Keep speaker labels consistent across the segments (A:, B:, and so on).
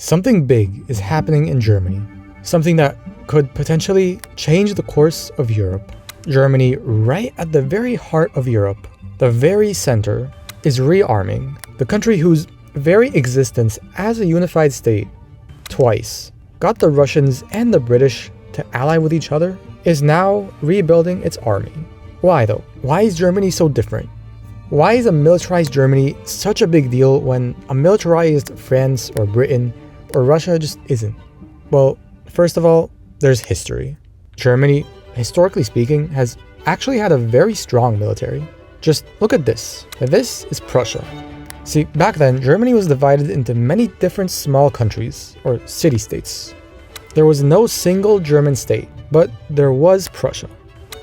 A: Something big is happening in Germany, something that could potentially change the course of Europe. Germany, right at the very heart of Europe, the very center, is rearming. The country whose very existence as a unified state twice got the Russians and the British to ally with each other is now rebuilding its army. Why though? Why is Germany so different? Why is a militarized Germany such a big deal when a militarized France or Britain or Russia just isn't? Well, first of all, there's history. Germany, historically speaking, has actually had a very strong military. Just look at this. This is Prussia. See, back then, Germany was divided into many different small countries, or city-states. There was no single German state, but there was Prussia.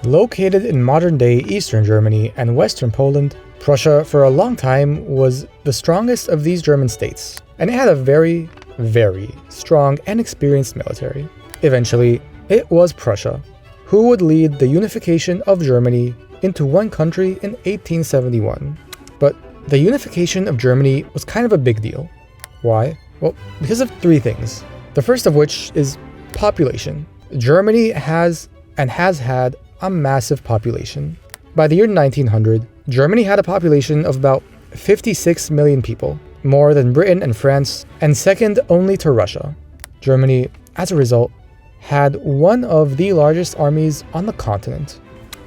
A: Located in modern-day Eastern Germany and Western Poland, Prussia for a long time was the strongest of these German states, and it had a very, very strong and experienced military. Eventually, it was Prussia who would lead the unification of Germany into one country in 1871. But the unification of Germany was kind of a big deal. Why? Well, because of three things. The first of which is population. Germany has and has had a massive population. By the year 1900, Germany had a population of about 56 million people, more than Britain and France, and second only to Russia. Germany, as a result, had one of the largest armies on the continent.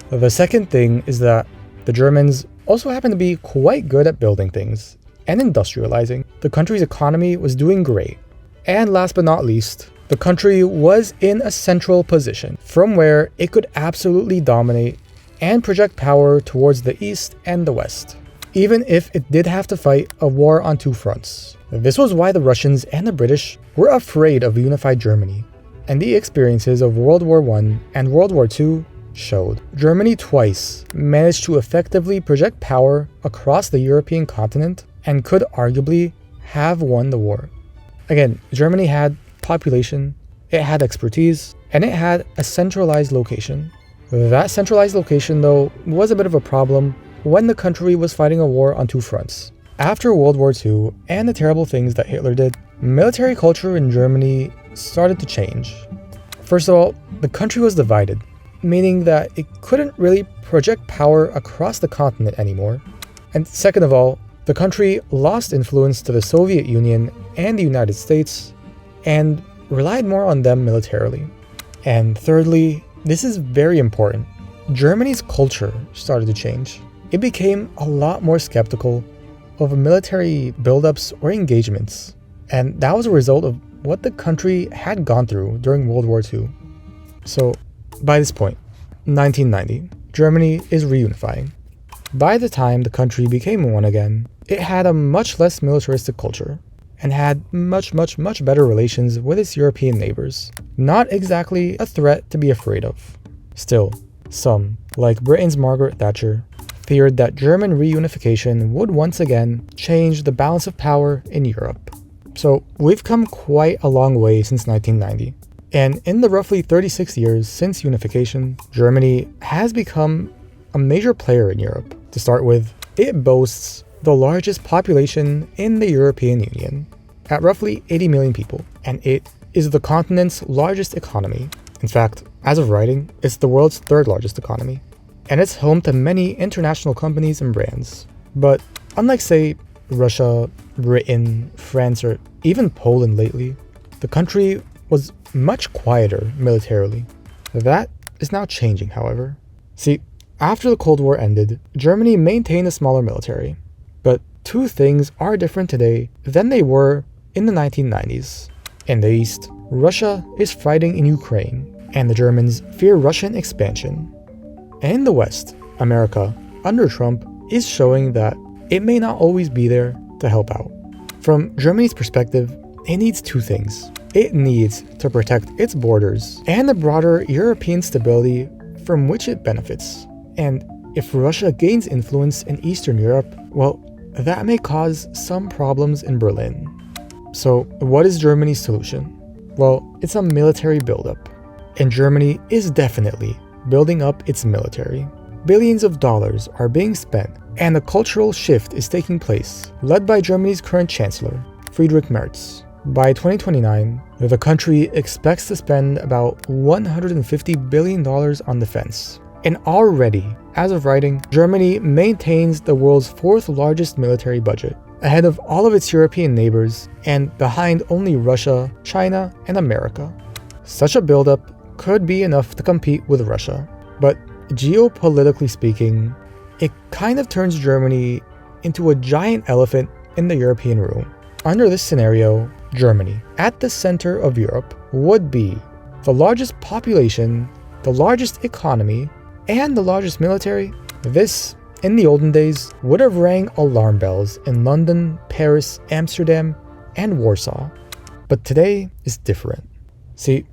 A: The second thing is that the Germans also happened to be quite good at building things and industrializing. The country's economy was doing great. And last but not least, the country was in a central position from where it could absolutely dominate and project power towards the east and the west, even if it did have to fight a war on two fronts. This was why the Russians and the British were afraid of a unified Germany, and the experiences of World War I and World War II showed. Germany twice managed to effectively project power across the European continent and could arguably have won the war. Again, Germany had population, it had expertise, and it had a centralized location. That centralized location, though, was a bit of a problem when the country was fighting a war on two fronts. After World War II and the terrible things that Hitler did, military culture in Germany started to change. First of all, the country was divided, meaning that it couldn't really project power across the continent anymore. And second of all, the country lost influence to the Soviet Union and the United States and relied more on them militarily. And thirdly, this is very important, Germany's culture started to change. It became a lot more skeptical of military buildups or engagements, and that was a result of what the country had gone through during World War II. So, by this point, 1990, Germany is reunifying. By the time the country became one again, it had a much less militaristic culture and had much better relations with its European neighbors. Not exactly a threat to be afraid of. Still, some, like Britain's Margaret Thatcher, feared that German reunification would once again change the balance of power in Europe. So we've come quite a long way since 1990. And in the roughly 36 years since unification, Germany has become a major player in Europe. To start with, it boasts the largest population in the European Union, at roughly 80 million people, and it is the continent's largest economy. In fact, as of writing, it's the world's third largest economy, and it's home to many international companies and brands. But unlike, say, Russia, Britain, France, or even Poland lately, the country was much quieter militarily. That is now changing, however. See, after the Cold War ended, Germany maintained a smaller military. But two things are different today than they were in the 1990s. In the East, Russia is fighting in Ukraine, and the Germans fear Russian expansion. And in the West, America, under Trump, is showing that it may not always be there to help out. From Germany's perspective, it needs two things. It needs to protect its borders and the broader European stability from which it benefits. And if Russia gains influence in Eastern Europe, well, that may cause some problems in Berlin. So what is Germany's solution? Well, it's a military buildup. And Germany is definitely building up its military. Billions of dollars are being spent, and a cultural shift is taking place, led by Germany's current chancellor, Friedrich Merz. By 2029, the country expects to spend about $150 billion on defense. And already, as of writing, Germany maintains the world's fourth largest military budget, ahead of all of its European neighbors and behind only Russia, China, and America. Such a buildup could be enough to compete with Russia, but geopolitically speaking, it kind of turns Germany into a giant elephant in the European room. Under this scenario, Germany, at the center of Europe, would be the largest population, the largest economy, and the largest military. This, in the olden days, would have rang alarm bells in London, Paris, Amsterdam, and Warsaw. But today is different. See,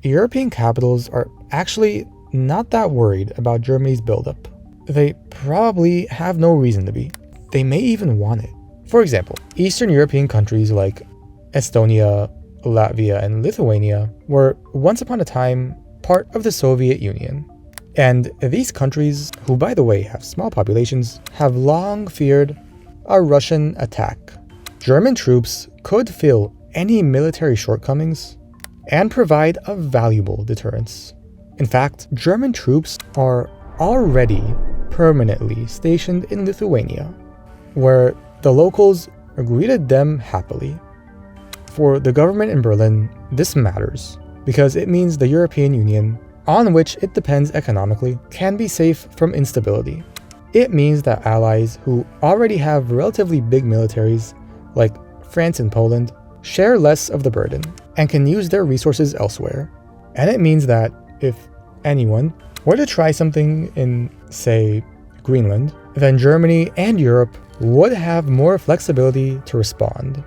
A: European capitals are actually not that worried about Germany's buildup. They probably have no reason to be. They may even want it. For example, Eastern European countries like Estonia, Latvia, and Lithuania were once upon a time part of the Soviet Union. And these countries, who by the way have small populations, have long feared a Russian attack. German troops could fill any military shortcomings and provide a valuable deterrence. In fact, German troops are already permanently stationed in Lithuania, where the locals greeted them happily. For the government in Berlin, this matters because it means the European Union, on which it depends economically, can be safe from instability. It means that allies who already have relatively big militaries, like France and Poland, share less of the burden and can use their resources elsewhere. And it means that if anyone were to try something in, say, Greenland, then Germany and Europe would have more flexibility to respond.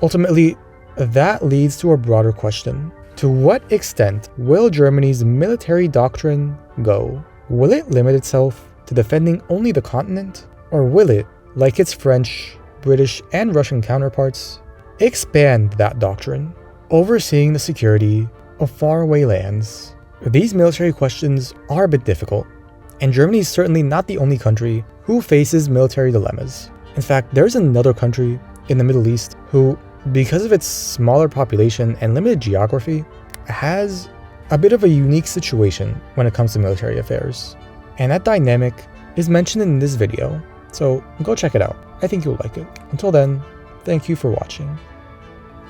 A: Ultimately, that leads to a broader question. To what extent will Germany's military doctrine go? Will it limit itself to defending only the continent? Or will it, like its French, British, and Russian counterparts, expand that doctrine, overseeing the security of faraway lands? These military questions are a bit difficult, and Germany is certainly not the only country who faces military dilemmas. In fact, there's another country in the Middle East who, because of its smaller population and limited geography, has a bit of a unique situation when it comes to military affairs. And that dynamic is mentioned in this video, so go check it out. I think you'll like it. Until then, thank you for watching.